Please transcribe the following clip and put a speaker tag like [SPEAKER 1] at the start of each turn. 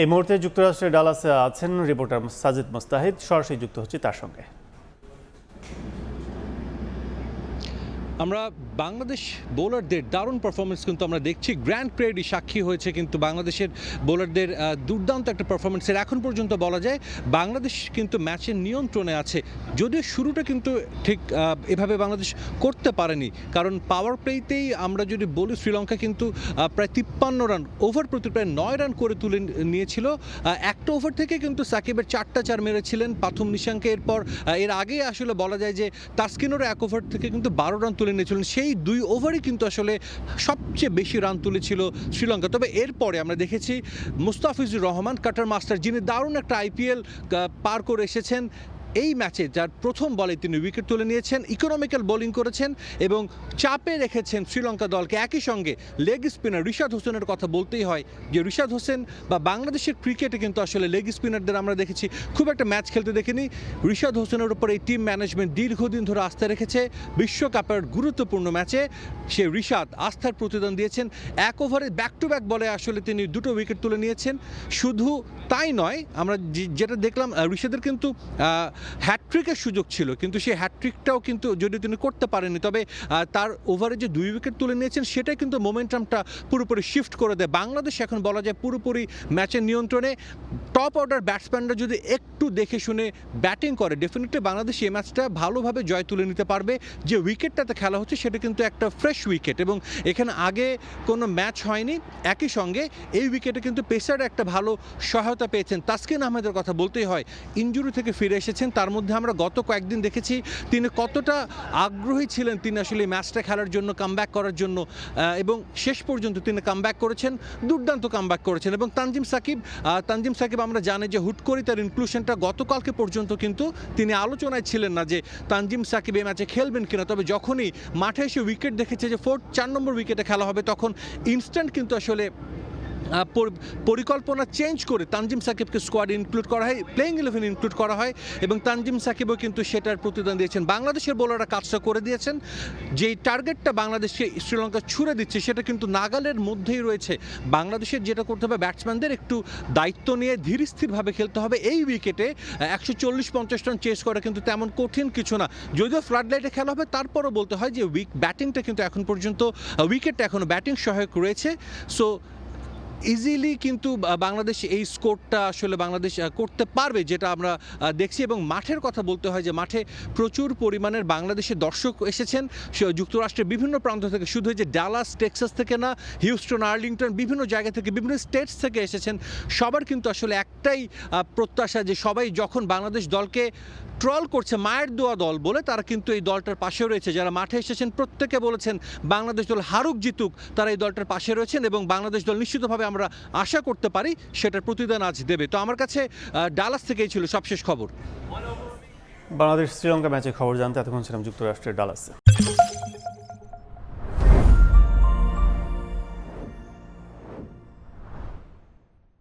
[SPEAKER 1] এই মুহূর্তে যুক্তরাষ্ট্রের ডালাসে আছেন রিপোর্টার সাজিদ মোস্তাহিদ, সরাসরি যুক্ত হচ্ছে তার সঙ্গে।
[SPEAKER 2] আমরা বাংলাদেশ বোলারদের দারুণ পারফরমেন্স কিন্তু আমরা দেখছি। গ্র্যান্ড প্রেরি সাক্ষী হয়েছে কিন্তু বাংলাদেশের বোলারদের দুর্দান্ত একটা পারফরমেন্সের। এখন পর্যন্ত বলা যায় বাংলাদেশ কিন্তু ম্যাচের নিয়ন্ত্রণে আছে, যদিও শুরুটা কিন্তু ঠিক এভাবে বাংলাদেশ করতে পারেনি, কারণ পাওয়ার প্লেতেই আমরা যদি বলি শ্রীলঙ্কা কিন্তু প্রায় 53 রান, ওভার প্রতি প্রায় 9 রান করে তুলে নিয়েছিল। একটা ওভার থেকে কিন্তু সাকিবের 4টা 4 মেরেছিলেন প্রথম নিশাঙ্কে। এর আগে আসলে বলা যায় যে তাসকিনেরও এক ওভার থেকে কিন্তু 12 রান তুলে নিয়েছিলেন। সেই 2 ওভারই কিন্তু আসলে সবচেয়ে বেশি রান তুলেছিল শ্রীলঙ্কা। তবে এরপরে আমরা দেখেছি মুস্তাফিজুর রহমান কাটার মাস্টার, যিনি দারুণ একটা আইপিএল পার করে এসেছেন, এই ম্যাচে যার প্রথম বলে তিনি উইকেট তুলে নিয়েছেন, ইকোনমিক্যাল বোলিং করেছেন এবং চাপে রেখেছেন শ্রীলঙ্কা দলকে। একই সঙ্গে লেগ স্পিনার রিশাদ হোসেনের কথা বলতেই হয়, যে রিশাদ হোসেন বা বাংলাদেশের ক্রিকেটে কিন্তু আসলে লেগ স্পিনারদের আমরা দেখেছি খুব একটা ম্যাচ খেলতে দেখিনি। রিশাদ হোসেনের উপর এই টিম ম্যানেজমেন্ট দীর্ঘদিন ধরে আস্থা রেখেছে। বিশ্বকাপের গুরুত্বপূর্ণ ম্যাচে সে রিশাদ আস্থার প্রতিদান দিয়েছেন। এক ওভারে ব্যাক টু ব্যাক বলে আসলে তিনি 2টো উইকেট তুলে নিয়েছেন। শুধু তাই নয়, আমরা যেটা দেখলাম রিশাদের কিন্তু হ্যাটট্রিকের সুযোগ ছিল, কিন্তু সেই হ্যাটট্রিকটাও কিন্তু যদি তিনি করতে পারেনি, তবে তার ওভারে যে 2 উইকেট তুলে নিয়েছেন সেটাই কিন্তু মোমেন্টামটা পুরোপুরি শিফট করে দেয়। বাংলাদেশ এখন বলা যায় পুরোপুরি ম্যাচের নিয়ন্ত্রণে। টপ অর্ডার ব্যাটসম্যানরা যদি একটু দেখে শুনে ব্যাটিং করে, ডেফিনেটলি বাংলাদেশ এই ম্যাচটা ভালোভাবে জয় তুলে নিতে পারবে। যে উইকেটটাতে খেলা হচ্ছে সেটা কিন্তু একটা ফ্রেশ উইকেট এবং এখানে আগে কোনো ম্যাচ হয়নি। একই সঙ্গে এই উইকেটে কিন্তু পেসার একটা ভালো সহায়তা পেয়েছেন। তাসকিন আহমেদের কথা বলতেই হয়, ইনজুরি থেকে ফিরে এসেছেন। তার মধ্যে আমরা গত কয়েকদিন দেখেছি তিনি কতটা আগ্রহী ছিলেন তিনি আসলে ম্যাচটা খেলার জন্য, কামব্যাক করার জন্য, এবং শেষ পর্যন্ত তিনি কামব্যাক করেছেন, দুর্দান্ত কামব্যাক করেছেন। এবং তানজিম সাকিব আমরা জানি যে হুট করে তার ইনক্লুশনটা গতকালকে পর্যন্ত কিন্তু তিনি আলোচনায় ছিলেন না যে তানজিম সাকিব এই ম্যাচে খেলবেন কিনা। তবে যখনই মাঠে এসে উইকেট দেখেছে যে 4 নম্বর উইকেটে খেলা হবে, তখন ইনস্ট্যান্ট কিন্তু আসলে পরিকল্পনা চেঞ্জ করে তানজিম সাকিবকে স্কোয়াডে ইনক্লুড করা হয়, প্লেইং 11 ইনক্লুড করা হয় এবং তানজিম সাকিবও কিন্তু সেটার প্রতিদান দিয়েছেন। বাংলাদেশের বোলাররা কাজটা করে দিয়েছেন। যেই টার্গেটটা বাংলাদেশকে শ্রীলঙ্কা ছুড়ে দিচ্ছে সেটা কিন্তু নাগালের মধ্যেই রয়েছে। বাংলাদেশের যেটা করতে হবে, ব্যাটসম্যানদের একটু দায়িত্ব নিয়ে ধীর স্থিরভাবে খেলতে হবে। এই উইকেটে 140-50 রান চেস করা কিন্তু তেমন কঠিন কিছু না। যদিও ফ্লাড লাইটে খেলা হবে, তারপরও বলতে হয় যে ব্যাটিংটা কিন্তু এখন পর্যন্ত উইকেটটা এখনও ব্যাটিং সহায়ক রয়েছে। সো ইজিলি কিন্তু বাংলাদেশ এই স্কোরটা আসলে বাংলাদেশ করতে পারবে, যেটা আমরা দেখছি। এবং মাঠের কথা বলতে হয় যে মাঠে প্রচুর পরিমাণের বাংলাদেশের দর্শক এসেছেন যুক্তরাষ্ট্রের বিভিন্ন প্রান্ত থেকে, শুধু যে ডালাস টেক্সাস থেকে না, হিউস্টন, আর্লিংটন, বিভিন্ন জায়গা থেকে, বিভিন্ন স্টেটস থেকে এসেছেন। সবার কিন্তু আসলে একটাই প্রত্যাশা যে সবাই যখন বাংলাদেশ দলকে ট্রল করছে মায়ের দোয়া দল বলে, তারা কিন্তু এই দলটার পাশে রয়েছে। যারা মাঠে এসেছেন প্রত্যেকে বলেছেন বাংলাদেশ দল হারুক জিতুক, তারা এই দলটার পাশে রয়েছেন এবং বাংলাদেশ দল নিশ্চিতভাবে আমরা আশা করতে পারি সেটার প্রতিদান আজ দেবে। তো আমার কাছে ডালাস থেকেই ছিল সবশেষ খবর।
[SPEAKER 1] বাংলাদেশ শ্রীলঙ্কা ম্যাচের খবর জানতে এতক্ষণ ছিলাম যুক্তরাষ্ট্রের ডালাসে।